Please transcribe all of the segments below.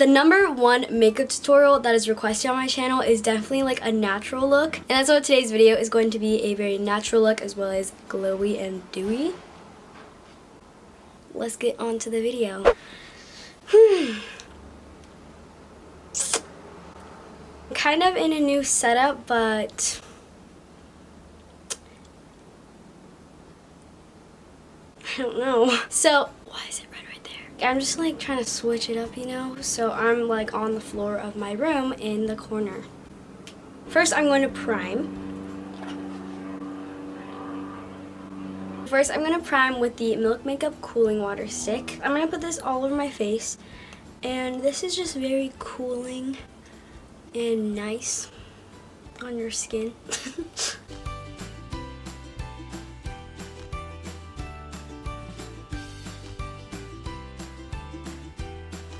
#1 makeup tutorial that is requested on my channel is definitely like a natural look. And that's what today's video is going to be, a very natural look as well as glowy and dewy. Let's get on to the video. I'm kind of in a new setup, but I don't know. So, why is it red right there? I'm just like trying to switch it up, you know? So I'm like on the floor of my room in the corner. First, I'm going to prime. First, I'm going to prime with the Milk Makeup Cooling Water Stick. I'm going to put this all over my face. And this is just very cooling and nice on your skin.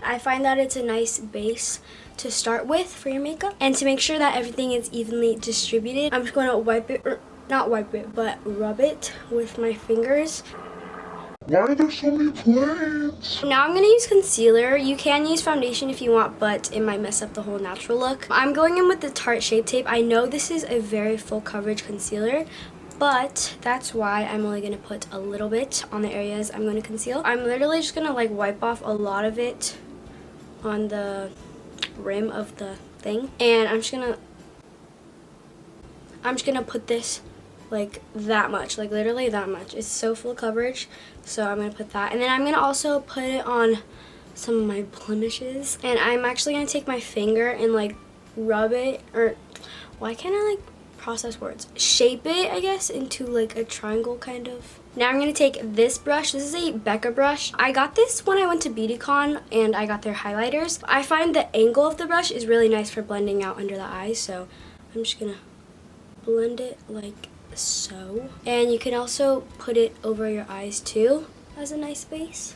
I find that it's a nice base to start with for your makeup. And to make sure that everything is evenly distributed, I'm just going to wipe it, or not wipe it, but rub it with my fingers. Why are there so many planes? Now I'm going to use concealer. You can use foundation if you want, but it might mess up the whole natural look. I'm going in with the Tarte Shape Tape. I know this is a very full coverage concealer, but that's why I'm only going to put a little bit on the areas I'm going to conceal. I'm literally just going to like wipe off a lot of it on the rim of the thing, and I'm just gonna put this like that much, like literally that much. It's so full coverage, so I'm gonna put that, and then I'm gonna also put it on some of my blemishes, and I'm actually gonna take my finger and like rub it, or why can't I like process words, shape it, I guess, into like a triangle kind of. Now I'm going to take this brush. This is a Becca brush. I got this when I went to BeautyCon and I got their highlighters. I find the angle of the brush is really nice for blending out under the eyes, so I'm just going to blend it like so. And you can also put it over your eyes too as a nice base.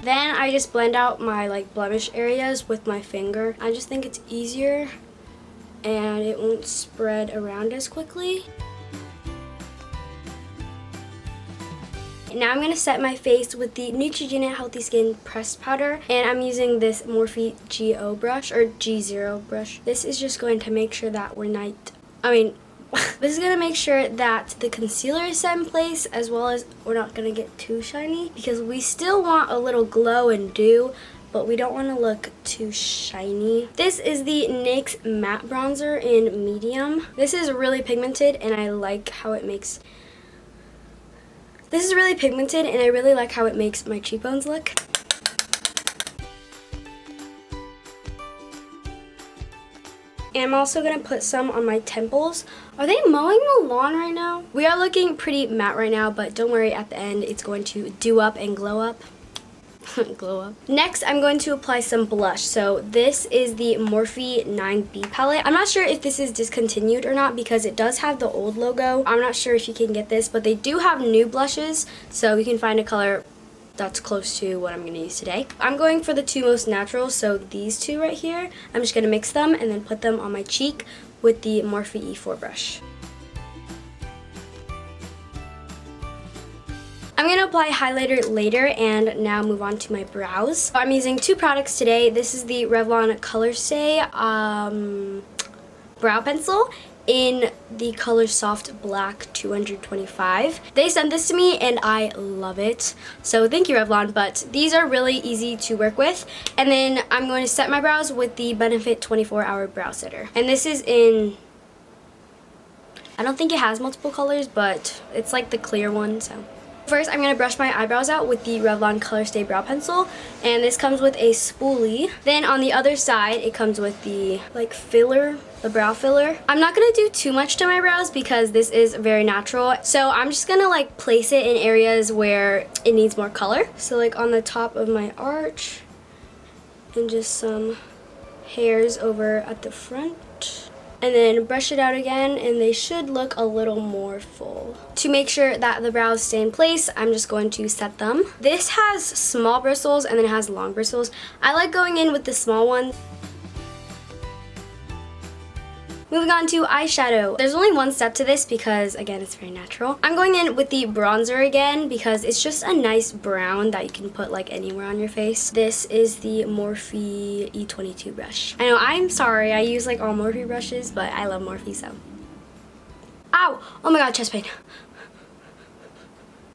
Then I just blend out my like blemish areas with my finger. I just think it's easier and it won't spread around as quickly. Now I'm going to set my face with the Neutrogena Healthy Skin Pressed Powder, and I'm using this Morphe GO brush, or G0 brush. This is just going to make sure that this is going to make sure that the concealer is set in place, as well as we're not going to get too shiny, because we still want a little glow and dew, but we don't want to look too shiny. This is the NYX Matte Bronzer in medium. This is really pigmented, and I like how it makes... This is really pigmented, and I really like how it makes my cheekbones look. And I'm also going to put some on my temples. Are they mowing the lawn right now? We are looking pretty matte right now, but don't worry, at the end it's going to dew up and glow up. Glow up. Next, I'm going to apply some blush. So this is the Morphe 9B palette. I'm not sure if this is discontinued or not because it does have the old logo. I'm not sure if you can get this, but they do have new blushes, so you can find a color that's close to what I'm going to use today. I'm going for the two most natural, so these two right here. I'm just going to mix them and then put them on my cheek with the Morphe E4 brush. I'm going to apply highlighter later and now move on to my brows. So I'm using two products today. This is the Revlon Color Stay brow pencil in the color Soft Black 225. They sent this to me and I love it. So thank you, Revlon, but these are really easy to work with. And then I'm going to set my brows with the Benefit 24-Hour Brow Setter. And this is in... I don't think it has multiple colors, but it's like the clear one, so... First, I'm going to brush my eyebrows out with the Revlon Color Stay Brow Pencil, and this comes with a spoolie. Then on the other side, it comes with the like filler, the brow filler. I'm not going to do too much to my brows because this is very natural, so I'm just going to like place it in areas where it needs more color. So like on the top of my arch, and just some hairs over at the front. And then brush it out again, and they should look a little more full. To make sure that the brows stay in place, I'm just going to set them. This has small bristles and then it has long bristles. I like going in with the small ones. Moving on to eyeshadow. There's only one step to this because, again, it's very natural. I'm going in with the bronzer again because it's just a nice brown that you can put like anywhere on your face. This is the Morphe E22 brush. I know, I'm sorry, I use like all Morphe brushes, but I love Morphe, so. Ow! Oh my god, chest pain.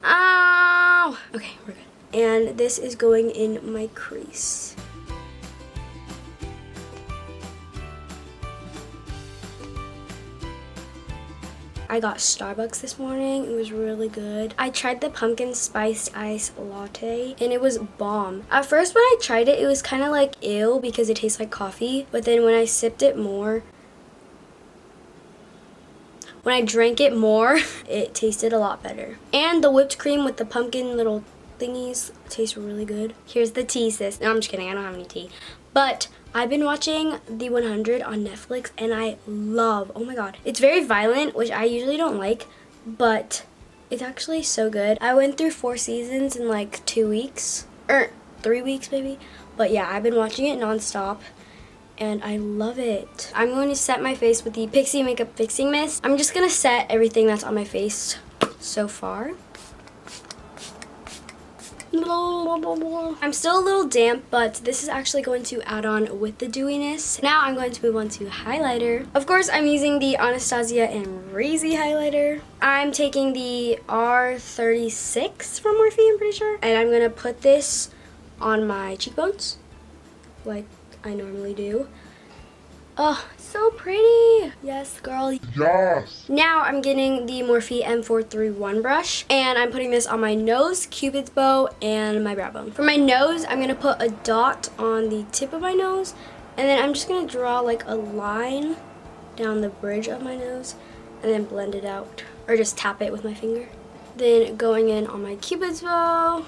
Ow! Okay, we're good. And this is going in my crease. I got Starbucks this morning. It was really good. I tried the pumpkin spiced ice latte and it was bomb. At first when I tried it, it was kind of like ew because it tastes like coffee. But then when I sipped it more, when I drank it more, it tasted a lot better. And the whipped cream with the pumpkin little thingies tastes really good. Here's the tea, sis. No, I'm just kidding. I don't have any tea. But I've been watching The 100 on Netflix and I love, oh my god. It's very violent, which I usually don't like, but it's actually so good. I went through 4 seasons in like 2 weeks, or 3 weeks maybe. But yeah, I've been watching it nonstop and I love it. I'm going to set my face with the Pixie Makeup Fixing Mist. I'm just gonna set everything that's on my face so far. I'm still a little damp, but this is actually going to add on with the dewiness. Now I'm going to move on to highlighter. Of course, I'm using the Anastasia and Razy highlighter. I'm taking the R36 from Morphe, I'm pretty sure. And I'm gonna put this on my cheekbones, like I normally do. Oh, so pretty. Yes, girl. Yes. Now I'm getting the Morphe M431 brush and I'm putting this on my nose, cupid's bow, and my brow bone. For my nose, I'm gonna put a dot on the tip of my nose and then I'm just gonna draw like a line down the bridge of my nose and then blend it out or just tap it with my finger. Then going in on my cupid's bow.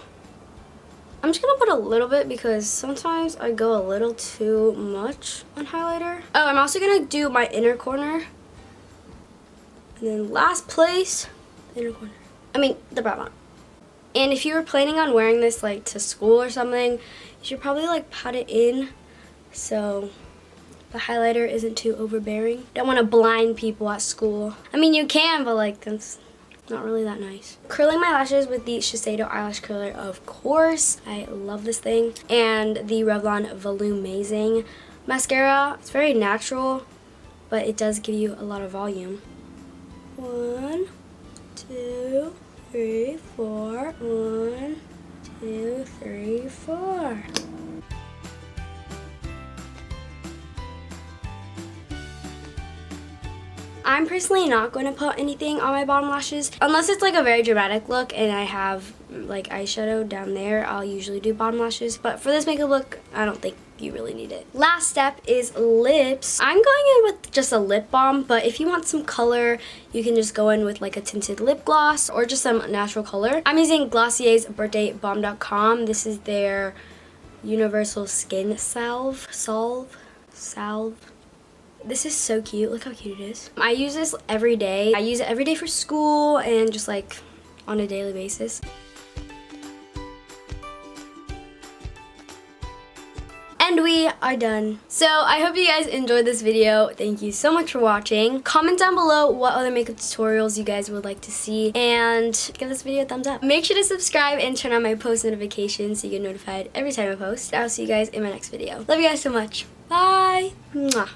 I'm just gonna put a little bit because sometimes I go a little too much on highlighter. Oh, I'm also gonna do my inner corner. And then last place, the inner corner. I mean, the brow bone. And if you were planning on wearing this like to school or something, you should probably like pat it in so the highlighter isn't too overbearing. Don't wanna blind people at school. I mean, you can, but like that's not really that nice. Curling my lashes with the Shiseido eyelash curler, of course. I love this thing. And the Revlon Volumizing mascara. It's very natural, but it does give you a lot of volume. 1, 2, 3, 4. 1, 2, 3, 4. I'm personally not going to put anything on my bottom lashes unless it's like a very dramatic look and I have like eyeshadow down there. I'll usually do bottom lashes, but for this makeup look, I don't think you really need it. Last step is lips. I'm going in with just a lip balm, but if you want some color, you can just go in with like a tinted lip gloss or just some natural color. I'm using Glossier's BirthdayBalm.com. This is their Universal Skin Salve. This is so cute. Look how cute it is. I use this every day. I use it every day for school and just like on a daily basis. And we are done. So I hope you guys enjoyed this video. Thank you so much for watching. Comment down below what other makeup tutorials you guys would like to see and give this video a thumbs up. Make sure to subscribe and turn on my post notifications so you get notified every time I post. I'll see you guys in my next video. Love you guys so much. Bye. Mwah.